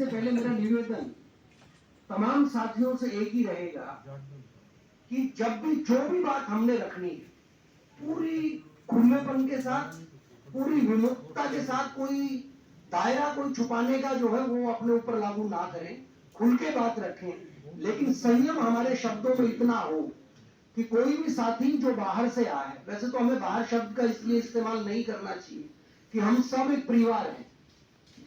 से पहले मेरा निवेदन तमाम साथियों से एक ही रहेगा कि जब भी जो भी बात हमने रखनी है, पूरी खुलेपन के साथ, पूरी विमुक्तता के साथ, कोई दायरा कोई छुपाने का जो है वो अपने ऊपर लागू ना करें, खुल के बात रखें, लेकिन संयम हमारे शब्दों में इतना हो कि कोई भी साथी जो बाहर से आए, वैसे तो हमें बाहर शब्द का इसलिए इस्तेमाल नहीं करना चाहिए कि हम सब एक परिवार हैं,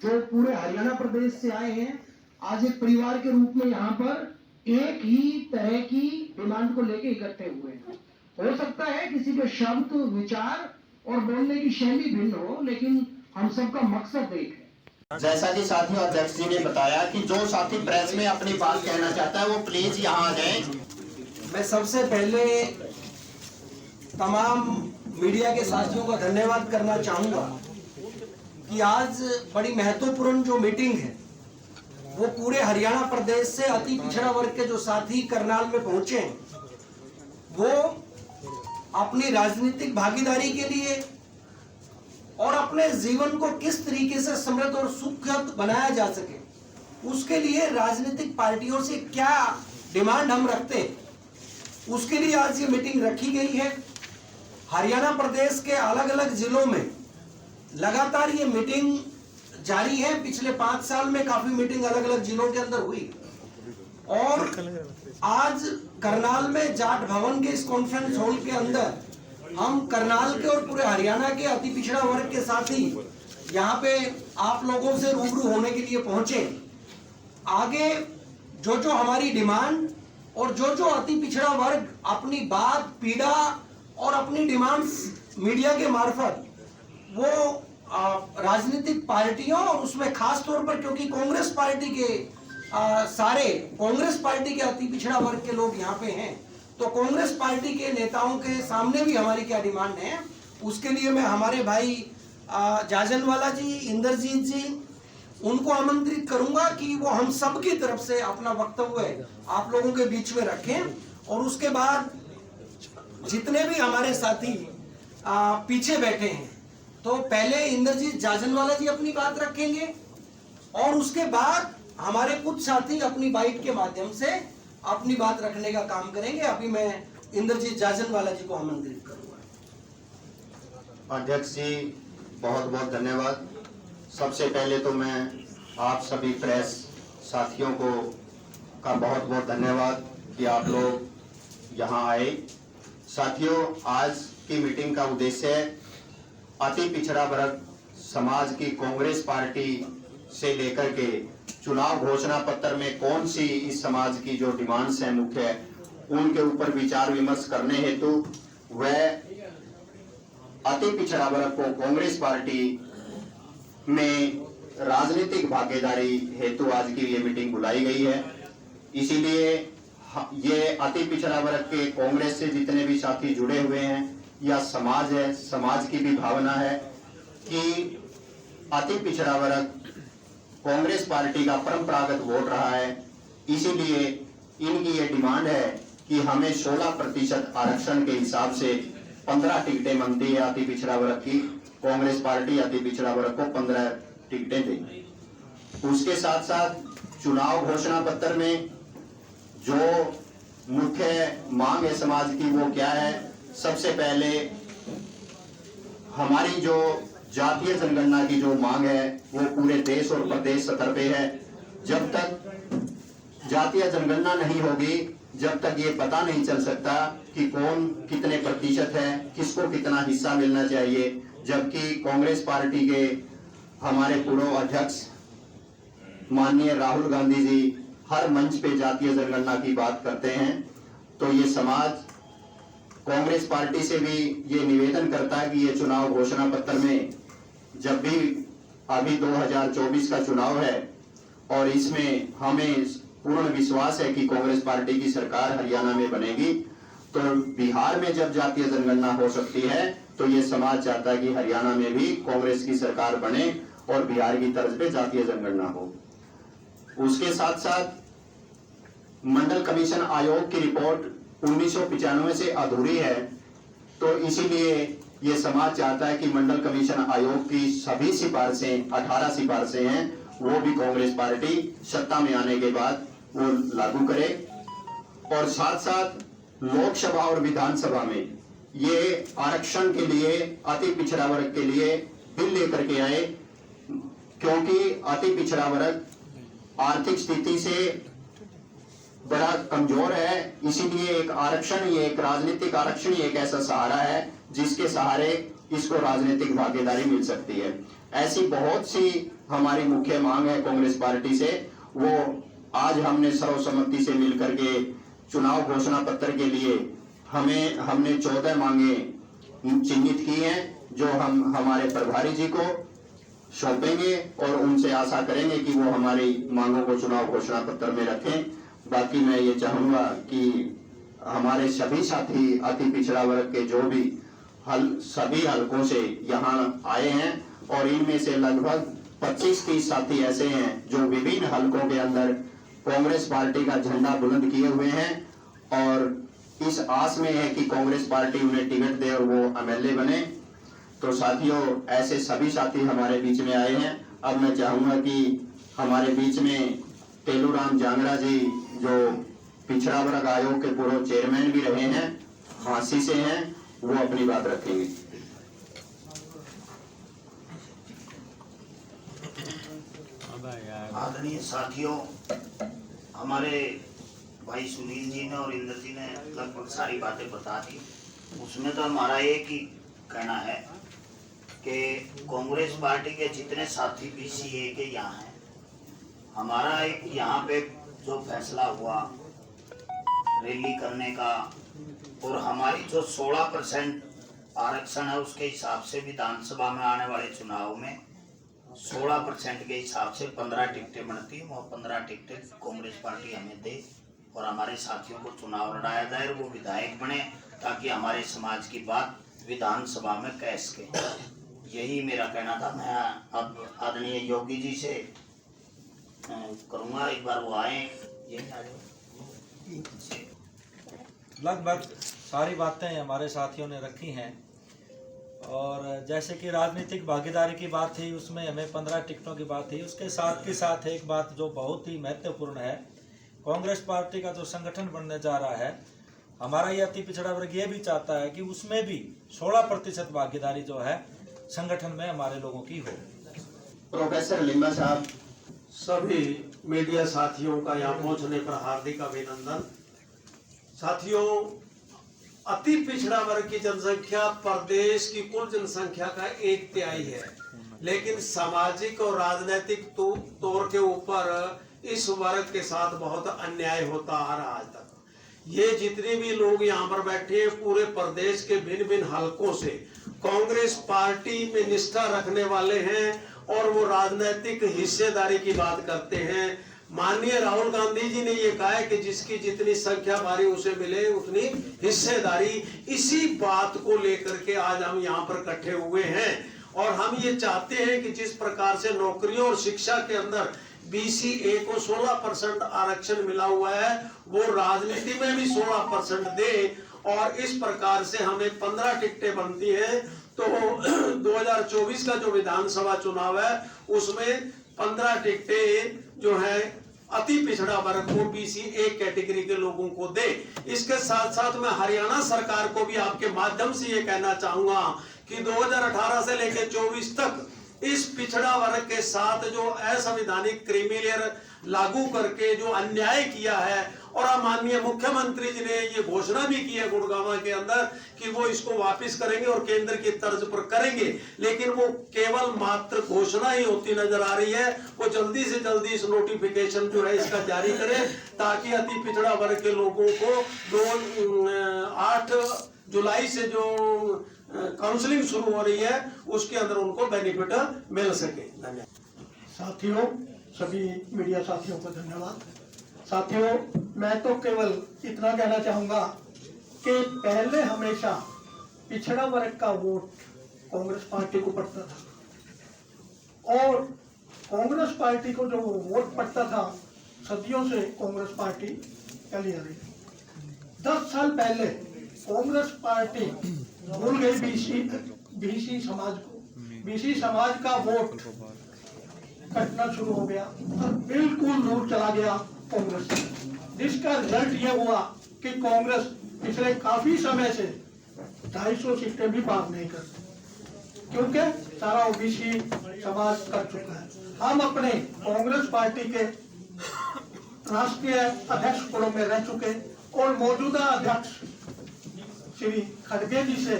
जो पूरे हरियाणा प्रदेश से आए हैं, आज एक परिवार के रूप में यहाँ पर एक ही तरह की डिमांड को लेके इकट्ठे हुए हैं। हो सकता है किसी के शब्द, विचार और बोलने की शैली भिन्न हो, लेकिन हम सबका मकसद एक है। जैसा कि साथियों अध्यक्ष जी ने बताया कि जो साथी प्रेस में अपनी बात कहना चाहता है वो प्लीज यहाँ आ जाए। मैं सबसे पहले तमाम मीडिया के साथियों का धन्यवाद करना चाहूंगा कि आज बड़ी महत्वपूर्ण जो मीटिंग है वो पूरे हरियाणा प्रदेश से अति पिछड़ा वर्ग के जो साथी करनाल में पहुंचे हैं, वो अपनी राजनीतिक भागीदारी के लिए और अपने जीवन को किस तरीके से समृद्ध और सुखद बनाया जा सके, उसके लिए राजनीतिक पार्टियों से क्या डिमांड हम रखते हैं, उसके लिए आज ये मीटिंग रखी गई है। हरियाणा प्रदेश के अलग अलग जिलों में लगातार ये मीटिंग जारी है। पिछले 5 साल में काफी मीटिंग अलग अलग जिलों के अंदर हुई और आज करनाल में जाट भवन के इस कॉन्फ्रेंस हॉल के अंदर हम करनाल के और पूरे हरियाणा के अति पिछड़ा वर्ग के साथी यहाँ पे आप लोगों से रूबरू होने के लिए पहुंचे। आगे जो जो हमारी डिमांड और जो जो अति पिछड़ा वर्ग अपनी बात, पीड़ा और अपनी डिमांड्स मीडिया के मार्फत वो राजनीतिक पार्टियों और उसमें खास तौर पर क्योंकि कांग्रेस पार्टी के सारे कांग्रेस पार्टी के अति पिछड़ा वर्ग के लोग यहाँ पे हैं, तो कांग्रेस पार्टी के नेताओं के सामने भी हमारी क्या डिमांड है, उसके लिए मैं हमारे भाई जाजनवाला जी, इंद्रजीत जी, उनको आमंत्रित करूंगा कि वो हम सब की तरफ से अपना वक्तव्य आप लोगों के बीच में रखें और उसके बाद जितने भी हमारे साथी पीछे बैठे हैं, तो पहले इंद्रजीत जाजनवाला जी अपनी बात रखेंगे और उसके बाद हमारे कुछ साथी अपनी बाइट के माध्यम से अपनी बात रखने का काम करेंगे। अभी मैं इंद्रजीत जाजनवाला जी को आमंत्रित करूंगा। अध्यक्ष जी बहुत बहुत धन्यवाद। सबसे पहले तो मैं आप सभी प्रेस साथियों को का बहुत बहुत धन्यवाद कि आप लोग यहाँ आए। साथियों, आज की मीटिंग का उद्देश्य है अति पिछड़ा वर्ग समाज की कांग्रेस पार्टी से लेकर के चुनाव घोषणा पत्र में कौन सी इस समाज की जो डिमांड्स हैं मुख्य, उनके ऊपर विचार विमर्श करने हेतु वह अति पिछड़ा वर्ग को कांग्रेस पार्टी में राजनीतिक भागीदारी हेतु आज की ये मीटिंग बुलाई गई है। इसीलिए ये अति पिछड़ा वर्ग के कांग्रेस से जितने भी साथी जुड़े हुए हैं या समाज है, समाज की भी भावना है कि अति पिछड़ा वर्ग कांग्रेस पार्टी का परंपरागत वोट रहा है। इसीलिए इनकी ये डिमांड है कि हमें 16% आरक्षण के हिसाब से 15 टिकटें बनती है अति पिछड़ा वर्ग की। कांग्रेस पार्टी अति पिछड़ा वर्ग को 15 टिकटें देगी। उसके साथ साथ चुनाव घोषणा पत्र में जो मुख्य मांग है समाज की वो क्या है? सबसे पहले हमारी जो जातीय जनगणना की जो मांग है वो पूरे देश और प्रदेश स्तर पे है। जब तक जातीय जनगणना नहीं होगी, जब तक ये पता नहीं चल सकता कि कौन कितने प्रतिशत है, किसको कितना हिस्सा मिलना चाहिए। जबकि कांग्रेस पार्टी के हमारे पूर्व अध्यक्ष माननीय राहुल गांधी जी हर मंच पे जातीय जनगणना की बात करते हैं, तो ये समाज कांग्रेस पार्टी से भी ये निवेदन करता है कि ये चुनाव घोषणा पत्र में जब भी अभी 2024 का चुनाव है और इसमें हमें पूर्ण विश्वास है कि कांग्रेस पार्टी की सरकार हरियाणा में बनेगी, तो बिहार में जब जातीय जनगणना हो सकती है तो ये समाज चाहता है कि हरियाणा में भी कांग्रेस की सरकार बने और बिहार की तर्ज पे जातीय जनगणना हो। उसके साथ साथ मंडल कमीशन आयोग की रिपोर्ट 1995 से अधूरी है, तो इसीलिए ये समाज चाहता है कि मंडल कमीशन आयोग की सभी सिफारिशें 18 सिफारिशें हैं वो भी कांग्रेस पार्टी सत्ता में आने के बाद वो लागू करे। और साथ साथ लोकसभा और विधानसभा में ये आरक्षण के लिए, अति पिछड़ा वर्ग के लिए बिल लेकर के आए, क्योंकि अति पिछड़ा वर्ग आर्थिक स्थिति से बड़ा कमजोर है। इसीलिए एक आरक्षण, ये एक राजनीतिक आरक्षण, ये एक ऐसा सहारा है जिसके सहारे इसको राजनीतिक भागीदारी मिल सकती है। ऐसी बहुत सी हमारी मुख्य मांग है कांग्रेस पार्टी से, वो आज हमने सर्वसम्मति से मिलकर के चुनाव घोषणा पत्र के लिए हमने 14 मांगे चिन्हित की हैं, जो हम हमारे प्रभारी जी को सौंपेंगे और उनसे आशा करेंगे कि वो हमारी मांगों को चुनाव घोषणा पत्र में रखें। बाकी मैं ये चाहूंगा कि हमारे सभी साथी अति पिछड़ा वर्ग के जो भी सभी हलकों से यहाँ आए हैं, और इनमें से लगभग 25-30 साथी ऐसे हैं जो विभिन्न हलकों के अंदर कांग्रेस पार्टी का झंडा बुलंद किए हुए हैं, और इस आस में है कि कांग्रेस पार्टी उन्हें टिकट दे और वो एमएलए बने। तो साथियों, ऐसे सभी साथी हमारे बीच में आए हैं। अब मैं चाहूंगा कि हमारे बीच में तेलूराम जांगड़ा जी, जो पिछड़ा वर्ग आयोग के पूर्व चेयरमैन भी रहे हैं, फांसी से हैं, वो अपनी बात रखेंगे। आदरणीय साथियों, हमारे भाई सुनील जी ने और इंद्र जी ने लगभग सारी बातें बता दी। उसमें तो हमारा एक ही कहना है कि कांग्रेस पार्टी के जितने साथी बीसीए के यहाँ हैं, हमारा एक यहाँ पे जो फैसला हुआ रैली करने का, और हमारी जो 16% आरक्षण है उसके हिसाब से विधानसभा में आने वाले चुनाव में 16% के हिसाब से 15 टिकटें बनती हैं, और 15 टिकटें कांग्रेस पार्टी हमें दे और हमारे साथियों को चुनाव लड़ाया जाए और वो विधायक बने, ताकि हमारे समाज की बात विधानसभा में कह सके। यही मेरा कहना था। मैं अब आदरणीय योगी जी से करूँगा, एक बार वो आए, यही आ जाओ। लगभग सारी बातें हमारे साथियों ने रखी हैं, और जैसे कि राजनीतिक भागीदारी की बात थी, उसमें हमें 15 टिकटों की बात थी। उसके साथ के साथ एक बात जो बहुत ही महत्वपूर्ण है, कांग्रेस पार्टी का जो संगठन बनने जा रहा है, हमारा ये अति पिछड़ा वर्ग ये भी चाहता है कि उसमें भी 16% भागीदारी जो है संगठन में हमारे लोगों की हो। प्रोफेसर लिम्बा साहब, सभी मीडिया साथियों का यहाँ पहुँचने पर हार्दिक अभिनंदन। साथियों, अति पिछड़ा वर्ग की जनसंख्या प्रदेश की कुल जनसंख्या का 1/3 है, लेकिन सामाजिक और राजनीतिक तौर के ऊपर इस वर्ग के साथ बहुत अन्याय होता आ रहा आज तक। ये जितने भी लोग यहाँ पर बैठे हैं, पूरे प्रदेश के भिन्न भिन्न हलकों से कांग्रेस पार्टी में निष्ठा रखने वाले हैं, और वो राजनीतिक हिस्सेदारी की बात करते हैं। माननीय राहुल गांधी जी ने ये कहा है कि जिसकी जितनी संख्या बारी उसे मिले उतनी हिस्सेदारी। इसी बात को लेकर के आज हम यहाँ पर इकट्ठे हुए हैं, और हम ये चाहते हैं कि जिस प्रकार से नौकरियों और शिक्षा के अंदर बीसीए को 16% आरक्षण मिला हुआ है, वो राजनीति में भी 16% दे, और इस प्रकार से हमें 15 टिकटें बनती हैं। तो 2024 का जो विधानसभा चुनाव है उसमें 15 टिकटें जो है अति पिछड़ा वर्ग को, बीसीए कैटेगरी के लोगों को दे। इसके साथ साथ मैं हरियाणा सरकार को भी आपके माध्यम से ये कहना चाहूंगा कि 2018 से लेकर 24 तक इस पिछड़ा वर्ग के साथ जो असंवैधानिक क्रीमी लागू करके जो अन्याय किया है, और माननीय मुख्यमंत्री जी ने ये घोषणा भी की है गुड़गांव के अंदर कि वो इसको वापस करेंगे और केंद्र की तर्ज पर करेंगे, लेकिन वो केवल मात्र घोषणा ही होती नजर आ रही है। वो जल्दी से जल्दी इस नोटिफिकेशन जो है इसका जारी करें, ताकि अति पिछड़ा वर्ग के लोगों को 8 जुलाई से जो काउंसलिंग शुरू हो रही है उसके अंदर उनको बेनिफिट मिल सके। धन्यवाद। साथियों, सभी मीडिया साथियों को धन्यवाद। साथियों, मैं तो केवल इतना कहना चाहूंगा कि पहले हमेशा पिछड़ा वर्ग का वोट कांग्रेस पार्टी को पड़ता था, और कांग्रेस पार्टी को जो वोट पड़ता था सदियों से कांग्रेस पार्टी चली आ रही। 10 साल पहले कांग्रेस पार्टी भूल गई बीसी समाज को। बीसी समाज का वोट कटना शुरू हो गया और बिल्कुल दूर चला गया कांग्रेस से, जिसका रिजल्ट ये हुआ कि कांग्रेस पिछले काफी समय से 250 सीटें भी पार नहीं करती, क्योंकि सारा ओबीसी समाज कर चुका है। हम अपने कांग्रेस पार्टी के राष्ट्रीय अध्यक्ष पदों में रह चुके और मौजूदा अध्यक्ष श्री खड़गे जी से,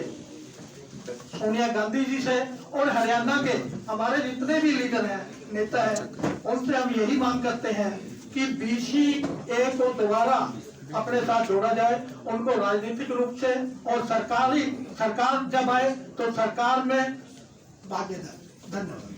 सोनिया गांधी जी से और हरियाणा के हमारे जितने भी लीडर हैं, नेता हैं, उनसे हम यही मांग करते हैं कि BCA को दोबारा अपने साथ जोड़ा जाए, उनको राजनीतिक रूप से, और सरकार जब आए तो सरकार में भागीदार। धन्यवाद।